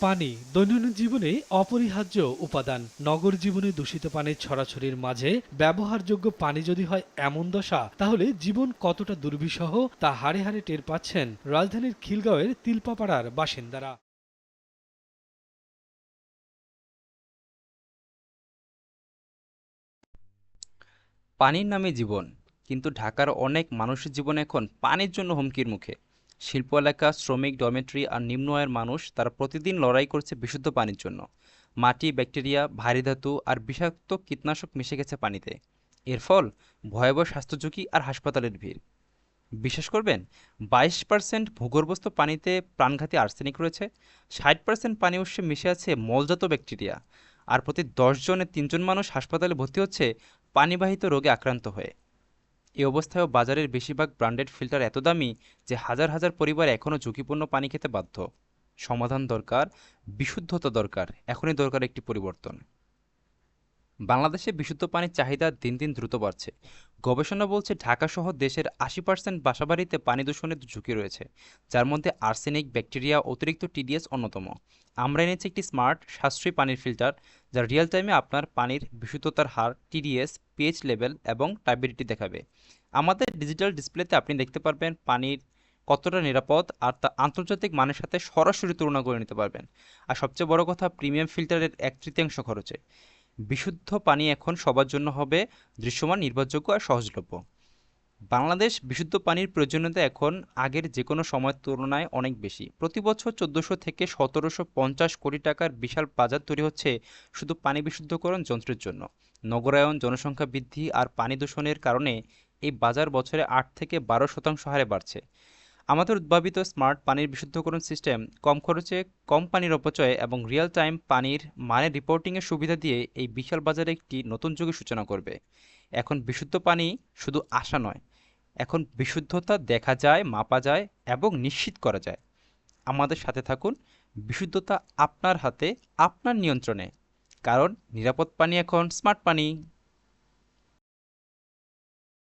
পানি দৈনন্দিন জীবনে অপরিহার্য উপাদান। নগর জীবনে দূষিত পানির ছড়াছড়ির মাঝে ব্যবহারযোগ্য পানি যদি হয় এমন দশা, তাহলে জীবন কতটা দুর্বিষহ তা হাড়ে হাড়ে টের পাচ্ছেন রাজধানীর খিলগাঁওয়ের তিলপাপাড়ার বাসিন্দারা। পানির নামে জীবন, কিন্তু ঢাকার অনেক মানুষের জীবন এখন পানির জন্য হুমকির মুখে। শিল্প এলাকা, শ্রমিক, ডরমেটরি আর নিম্ন আয়ের মানুষ তারা প্রতিদিন লড়াই করছে বিশুদ্ধ পানির জন্য। মাটি, ব্যাকটেরিয়া, ভারী ধাতু আর বিষাক্ত কীটনাশক মিশে গেছে পানিতে। এর ফল ভয়াবহ স্বাস্থ্য ঝুঁকি আর হাসপাতালের ভিড়। বিশ্বাস করবেন, 22% ভূগর্ভস্থ পানিতে প্রাণঘাতী আর্সেনিক রয়েছে, 60% পানি উৎসে মিশে আছে মলজাত ব্যাকটেরিয়া, আর প্রতি 10 জনে 3 জন মানুষ হাসপাতালে ভর্তি হচ্ছে পানিবাহিত রোগে আক্রান্ত হয়ে। এই অবস্থায়ও বাজারের বেশিরভাগ ব্র্যান্ডেড ফিল্টার এত দামি যে হাজার হাজার পরিবার এখনও ঝুঁকিপূর্ণ পানি খেতে বাধ্য। সমাধান দরকার, বিশুদ্ধতা দরকার, এখনই দরকার একটি পরিবর্তন। বাংলাদেশে বিশুদ্ধ পানির চাহিদা দিন দিন দ্রুত বাড়ছে। গবেষণা বলছে ঢাকা সহ দেশের 80% বাসাবাড়িতে পানি দূষণের ঝুঁকি রয়েছে, যার মধ্যে আর্সেনিক, ব্যাকটেরিয়া, অতিরিক্ত টিডিএস অন্যতম। আমরা এনেছি একটি স্মার্ট সাশ্রয়ী পানির ফিল্টার, যা রিয়েল টাইমে আপনার পানির বিশুদ্ধতার হার, টিডিএস, পিএইচ লেভেল এবং টার্বিডিটি দেখাবে। আমাদের ডিজিটাল ডিসপ্লেতে আপনি দেখতে পারবেন পানির কতটা নিরাপদ, আর তা আন্তর্জাতিক মানের সাথে সরাসরি তুলনা করে নিতে পারবেন। আর সবচেয়ে বড় কথা, প্রিমিয়াম ফিল্টারের 1/3 খরচে বিশুদ্ধ পানি এখন সবার জন্য হবে দৃশ্যমান, নির্ভরযোগ্য আর সহজলভ্য। বাংলাদেশ বিশুদ্ধ পানির প্রয়োজনীয়তা এখন আগের যে কোনো সময়ের তুলনায় অনেক বেশি। প্রতি বছর 1400 থেকে 1750 কোটি টাকার বিশাল বাজার তৈরি হচ্ছে শুধু পানি বিশুদ্ধকরণ যন্ত্রের জন্য। নগরায়ন, জনসংখ্যা বৃদ্ধি আর পানি দূষণের কারণে এই বাজার বছরে 8 থেকে 12% হারে বাড়ছে। আমাদের উদ্ভাবিত স্মার্ট পানির বিশুদ্ধকরণ সিস্টেম কম খরচে, কম পানির অপচয় এবং রিয়েল টাইম পানির মানের রিপোর্টিংয়ের সুবিধা দিয়ে এই বিশাল বাজারে একটি নতুন যুগের সূচনা করবে। এখন বিশুদ্ধ পানি শুধু আশা নয়, এখন বিশুদ্ধতা দেখা যায়, মাপা যায় এবং নিশ্চিত করা যায়। আমাদের সাথে থাকুন, বিশুদ্ধতা আপনার হাতে, আপনার নিয়ন্ত্রণে। কারণ নিরাপদ পানি এখন স্মার্ট পানি।